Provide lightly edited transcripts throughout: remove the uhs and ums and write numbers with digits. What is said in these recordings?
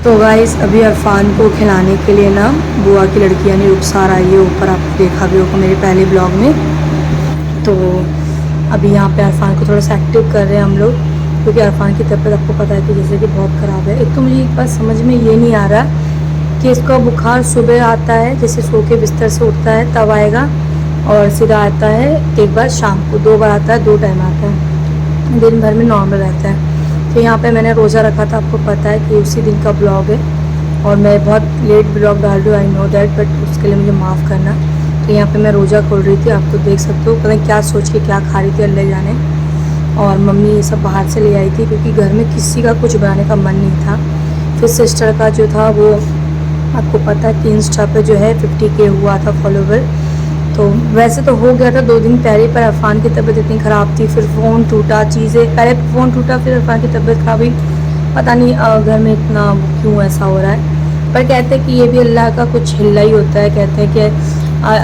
तो गाइस अभी अरफान को खिलाने के लिए ना बुआ की लड़की यानी रुखसार आई है ऊपर, आपने देखा भी होगा मेरे पहले ब्लॉग में। तो अभी यहाँ पे अरफान को थोड़ा सा एक्टिव कर रहे हैं हम लोग, क्योंकि अरफान की तबीयत आपको पता है कि जैसे कि बहुत ख़राब है। एक तो मुझे एक बात समझ में ये नहीं आ रहा कि इसका बुखार सुबह आता है, जैसे सो के बिस्तर से उठता है तब आएगा, और सीधा आता है एक बार शाम को, 2 बार आता है, 2 टाइम आता है, दिन भर में नॉर्मल रहता है। तो यहाँ पे मैंने रोज़ा रखा था, आपको पता है कि उसी दिन का ब्लॉग है, और मैं बहुत लेट ब्लॉग डाल रही हूँ, आई नो दैट, बट उसके लिए मुझे माफ़ करना। तो यहाँ पे मैं रोज़ा खोल रही थी, आप तो देख सकते हो, पता नहीं क्या सोच के क्या खा रही थी, अल्लाह जाने। और मम्मी ये सब बाहर से ले आई थी, क्योंकि घर में किसी का कुछ बनाने का मन नहीं था। फिर सिस्टर का जो था वो आपको पता है कि इंस्टा पे जो है 50K हुआ था फॉलोवर। तो वैसे तो हो गया था 2 दिन पहले, पर अरफान की तबीयत इतनी ख़राब थी, फिर फ़ोन टूटा, चीज़ें, पहले फ़ोन टूटा फिर अरफान की तबीयत ख़राब हुई। पता नहीं घर में इतना क्यों ऐसा हो रहा है, पर कहते हैं कि ये भी अल्लाह का कुछ हिल्ला ही होता है। कहते हैं कि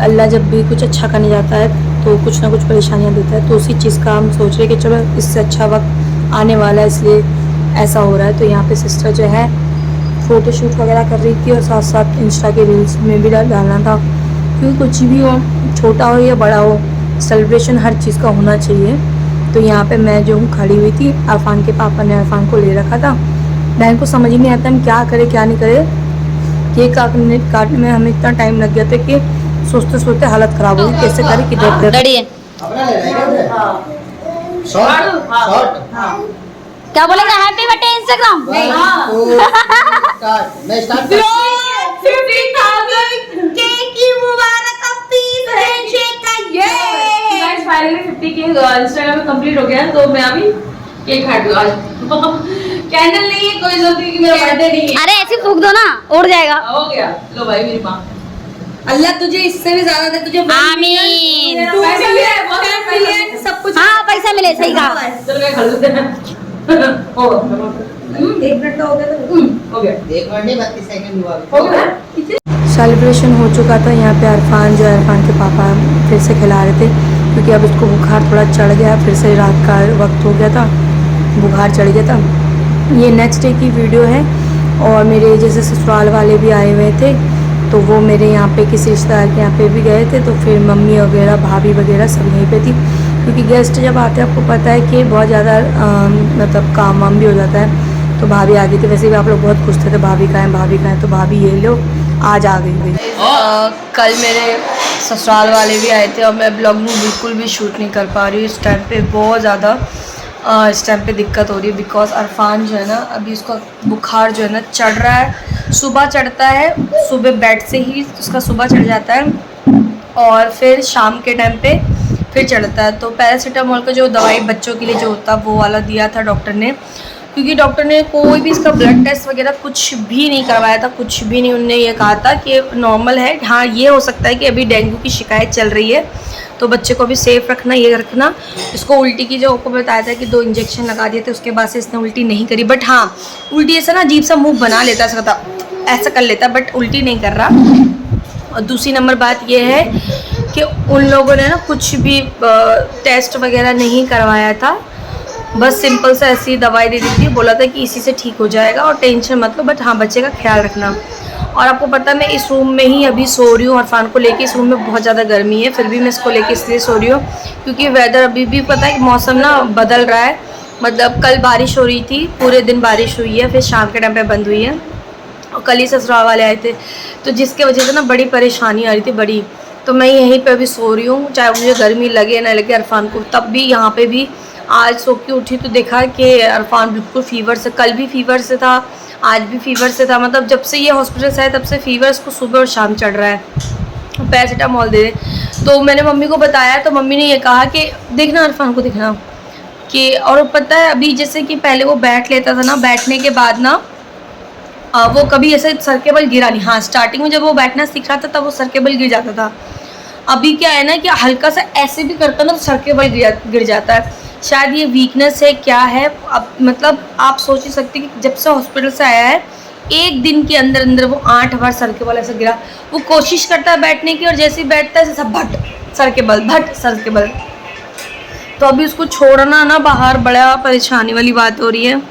अल्लाह जब भी कुछ अच्छा करने जाता है तो कुछ ना कुछ परेशानियाँ देता है, तो उसी चीज़ का हम सोच रहे कि चलो इससे अच्छा वक्त आने वाला है, इसलिए ऐसा हो रहा है। तो यहाँ पे सिस्टर जो है फ़ोटोशूट वगैरह कर रही थी, और साथ साथ इंस्टा के रील्स में भी डालना था, क्योंकि कुछ भी हो, छोटा हो या बड़ा हो, सेलिब्रेशन हर चीज़ का होना चाहिए। तो यहाँ पे मैं जो हूँ खड़ी हुई थी, अरफान के पापा ने अरफान को ले रखा था। बहन को समझ ही नहीं आता हम क्या करें क्या नहीं करें। केक काटने में हमें इतना टाइम लग गया था कि सोचते सोचते हालत ख़राब हो गई, कैसे करें किधर। क्या बोलेगा, happy birthday Instagram. Finally 50K Instagram में कंप्लीट हो गया, तो मैं अभी केक काट दूँ आज। कैंडल नहीं है, कोई जरूरत नहीं कि मेरा बर्थडे नहीं है। अरे ऐसे फूक दो ना, उड़ जाएगा। हो गया, लो भाई मेरी माँ। अल्लाह तुझे इससे भी ज्यादा दे, तुझे आमीन। सब कुछ। हाँ पैसा मिले, सही कहा। चलो मैं खा लेते हैं। 1 मिनट का हो गया तो हो गया, 1 मिनट नहीं 32 सेकंड हुआ। हो गया। सेलिब्रेशन हो चुका था। यहाँ पे अरफान जो है, अरफान के पापा फिर से खिला रहे थे, क्योंकि अब इसको बुखार थोड़ा चढ़ गया, फिर से रात का वक्त हो गया था, बुखार चढ़ गया था। ये नेक्स्ट डे की वीडियो है, और मेरे जैसे ससुराल वाले भी आए हुए थे, तो वो मेरे यहाँ पे किसी रिश्तेदार के यहाँ पे भी गए थे, तो फिर मम्मी वगैरह भाभी वगैरह सब यहीं पे थी, क्योंकि गेस्ट जब आते हैं आपको पता है कि बहुत ज़्यादा मतलब काम वाम भी हो जाता है। तो भाभी आ गई थी, वैसे भी आप लोग बहुत खुश थे, भाभी का है भाभी का है, तो भाभी ये लो आज आ गई। कल मेरे ससुराल वाले भी आए थे, और मैं ब्लॉग में बिल्कुल भी शूट नहीं कर पा रही हूँ इस टाइम पे, बहुत ज़्यादा इस टाइम पे दिक्कत हो रही है, बिकॉज अरफान जो है ना अभी उसका बुखार जो है ना चढ़ रहा है। सुबह चढ़ता है, सुबह बेड से ही उसका सुबह चढ़ जाता है, और फिर शाम के टाइम पे फिर चढ़ता है। तो पैरासीटामोल का जो दवाई बच्चों के लिए जो होता है वो वाला दिया था डॉक्टर ने, क्योंकि डॉक्टर ने कोई भी इसका ब्लड टेस्ट वगैरह कुछ भी नहीं करवाया था, कुछ भी नहीं। उन्होंने ये कहा था कि नॉर्मल है, हाँ ये हो सकता है कि अभी डेंगू की शिकायत चल रही है, तो बच्चे को भी सेफ रखना, ये रखना। इसको उल्टी की जो आपको बताया था कि 2 इंजेक्शन लगा दिए थे, उसके बाद से इसने उल्टी नहीं करी, बट हाँ उल्टी ऐसा ना अजीब सा मुँह बना लेता है, ऐसा कर लेता, बट उल्टी नहीं कर रहा। और दूसरी नंबर बात ये है कि उन लोगों ने ना कुछ भी टेस्ट वगैरह नहीं करवाया था, बस सिंपल से ऐसी दवाई दे दी थी, बोला था कि इसी से ठीक हो जाएगा और टेंशन मत लो, बट हाँ बच्चे का ख्याल रखना। और आपको पता है मैं इस रूम में ही अभी सो रही हूँ, अरफान को लेके। इस रूम में बहुत ज़्यादा गर्मी है, फिर भी मैं इसको लेके इसलिए सो रही हूँ क्योंकि वेदर अभी भी पता है कि मौसम ना बदल रहा है। मतलब कल बारिश हो रही थी, पूरे दिन बारिश हुई है, फिर शाम के टाइम पे बंद हुई है, और कल ही ससुराल वाले आए थे, तो जिसके वजह से ना बड़ी परेशानी आ रही थी बड़ी। तो मैं यहीं पे अभी सो रही हूँ, चाहे मुझे गर्मी लगे ना लगे अरफान को। तब भी यहाँ पे भी आज सो के उठी तो देखा कि अरफान बिल्कुल फीवर से, कल भी फीवर से था, आज भी फीवर से था। मतलब जब से ये हॉस्पिटल से आए तब से फीवर इसको सुबह और शाम चढ़ रहा है। पैरासीटामोल दे दे, तो मैंने मम्मी को बताया, तो मम्मी ने ये कहा कि देखना अरफान को, देखना कि। और पता है अभी जैसे कि पहले वो बैठ लेता था ना, बैठने के बाद ना वो कभी ऐसे सर के बल गिरा नहीं। हाँ स्टार्टिंग में जब वो बैठना सीख रहा था तब वो सर के बल गिर जाता था। अभी क्या है ना कि हल्का सा ऐसे भी करता ना तो सर के बल गिर जाता है। शायद ये वीकनेस है, क्या है अब, मतलब आप सोच ही सकते कि जब से हॉस्पिटल से आया है 1 दिन के अंदर अंदर वो 8 बार सर के बल ऐसे गिरा। वो कोशिश करता है बैठने की, और जैसे ही बैठता है सब भट सर के बल, भट सर के बल। तो अभी उसको छोड़ना ना बाहर बड़ा परेशानी वाली बात हो रही है।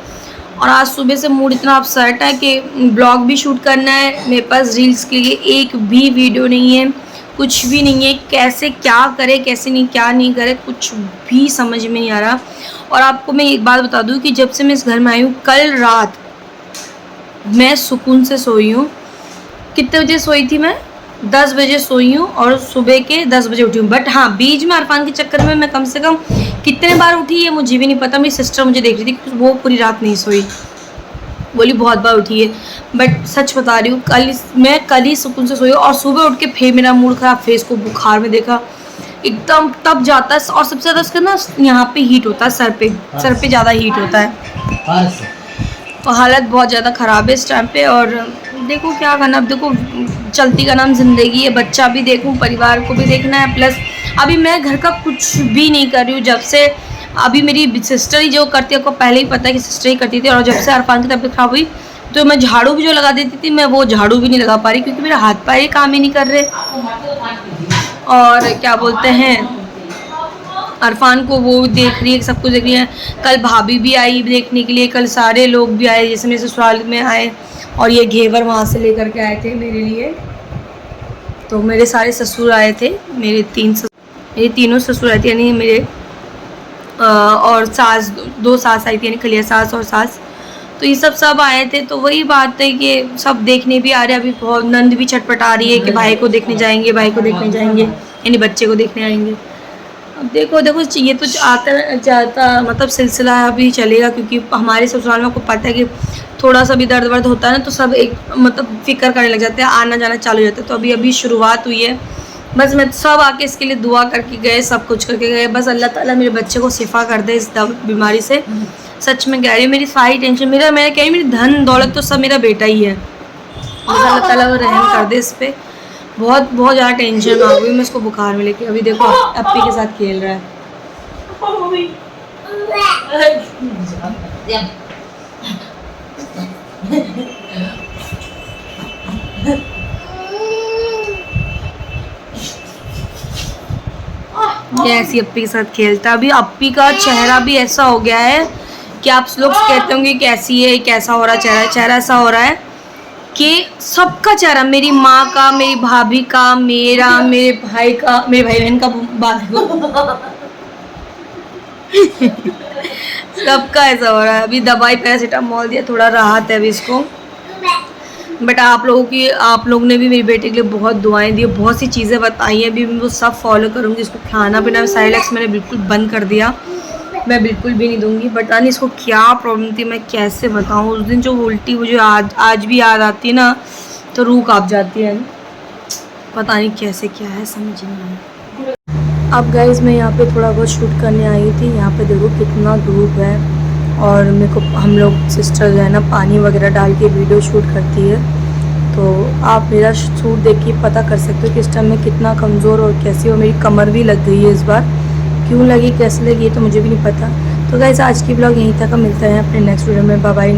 और आज सुबह से मूड इतना अपसेट है कि ब्लॉग भी शूट करना है, मेरे पास रील्स के लिए एक भी वीडियो नहीं है, कुछ भी नहीं है। कैसे क्या करे, कैसे नहीं, क्या नहीं करे, कुछ भी समझ में नहीं आ रहा। और आपको मैं एक बात बता दूं कि जब से मैं इस घर में आई हूँ, कल रात मैं सुकून से सोई हूँ। कितने बजे सोई थी मैं? 10 बजे सोई हूँ और सुबह के 10 बजे उठी हूँ। बट हाँ, बीच में अरफान के चक्कर में मैं कम से कम कितने बार उठी ये मुझे भी नहीं पता। मेरी सिस्टर मुझे देख रही थी, वो पूरी रात नहीं सोई, बोली बहुत बार उठी है। बट सच बता रही हूँ, मैं कल ही सुकून से सोई और सुबह उठ के फिर मेरा मूड खराब, फेस को बुखार में देखा एकदम तब जाता है। और सबसे ज़्यादा उसका ना यहाँ पे हीट होता है, सर पे ज़्यादा हीट होता है। तो हालत बहुत ज़्यादा ख़राब है इस टाइम पे। और देखो क्या करना, अब देखो चलती का नाम ज़िंदगी है, बच्चा भी देखूँ, परिवार को भी देखना है, प्लस अभी मैं घर का कुछ भी नहीं कर रही हूँ। जब से अभी मेरी सिस्टर ही जो करती है, आपको पहले ही पता है कि सिस्टर ही करती थी। और जब से अरफान की तबीयत ख़राब हुई तो मैं झाड़ू भी जो लगा देती थी, मैं वो झाड़ू भी नहीं लगा पा रही क्योंकि मेरा हाथ पैर ही काम ही नहीं कर रहे। और क्या बोलते हैं, अरफान को वो देख रही है, सब कुछ देख रही है। कल भाभी भी आई देखने के लिए, कल सारे लोग भी आए, जैसे मेरे ससुराल में आए और ये घेवर वहाँ से लेकर के आए थे मेरे लिए। तो मेरे सारे ससुर आए थे, मेरे तीनों ससुर आए थे, यानी मेरे और सास, दो सास आई थी, यानी खलिया सास और सास। तो ये सब आए थे। तो वही बात है कि सब देखने भी आ रहे हैं। अभी बहुत नंद भी छटपटा रही है कि भाई को देखने जाएंगे, यानी बच्चे को देखने आएंगे। अब देखो ये तो आता जाता मतलब सिलसिला अभी चलेगा, क्योंकि हमारे ससुराल में आपको पता है कि थोड़ा सा भी दर्द वर्द होता है ना तो सब एक मतलब फिक्र करने लग जाते हैं, आना जाना चालू हो जाता है। तो अभी शुरुआत हुई है, बस मैं सब आके इसके लिए दुआ करके गए, सब कुछ करके गए। बस अल्लाह ताला मेरे बच्चे को शिफा कर दे इस बीमारी से। सच में कह रही हूँ, मेरी सारी टेंशन मैं कह रही हूँ, मेरी धन दौलत तो सब मेरा बेटा ही है। बस अल्लाह ताला वो रहम कर दे इस पर। बहुत ज़्यादा टेंशन आ गई मैं इसको बुखार में लेके। अभी देखो अप्पी के साथ खेल रहा है। ये ऐसी अप्पी के साथ खेलता है। अभी अप्पी का चेहरा भी ऐसा हो गया है कि आप लोग कहते होंगे कैसी है, कैसा हो रहा है चेहरा ऐसा हो रहा है कि सबका चेहरा, मेरी माँ का, मेरी भाभी का, मेरा, मेरे भाई बहन का सबका ऐसा हो रहा है। अभी दवाई पैरासीटामोल दिया, थोड़ा राहत है अभी इसको। बट आप लोग ने भी मेरी बेटे के लिए बहुत दुआएं दी, बहुत सी चीज़ें बताई हैं, अभी मैं वो सब फॉलो करूँगी। इसको खाना पीना साइलेक्स मैंने बिल्कुल बंद कर दिया, मैं बिल्कुल भी नहीं दूंगी। पता नहीं इसको क्या प्रॉब्लम थी, मैं कैसे बताऊँ। उस दिन जो उल्टी मुझे आज भी याद आती है ना तो रूह कांप जाती है। पता नहीं कैसे क्या है, समझ नहीं आया। अब गाइज़ मैं यहाँ पे थोड़ा बहुत शूट करने आई थी। यहाँ पे देखो कितना धूप है और मेरे को हम लोग सिस्टर जो है ना पानी वगैरह डाल के वीडियो शूट करती है। तो आप मेरा शूट देख के पता कर सकते हो कि इस टाइम में कितना कमज़ोर और कैसी हो। मेरी कमर भी लग गई है इस बार, क्यों लगी कैसे लगी ये तो मुझे भी नहीं पता। तो गाइस आज की ब्लॉग यहीं तक, मिलते हैं अपने नेक्स्ट वीडियो में। Bye bye.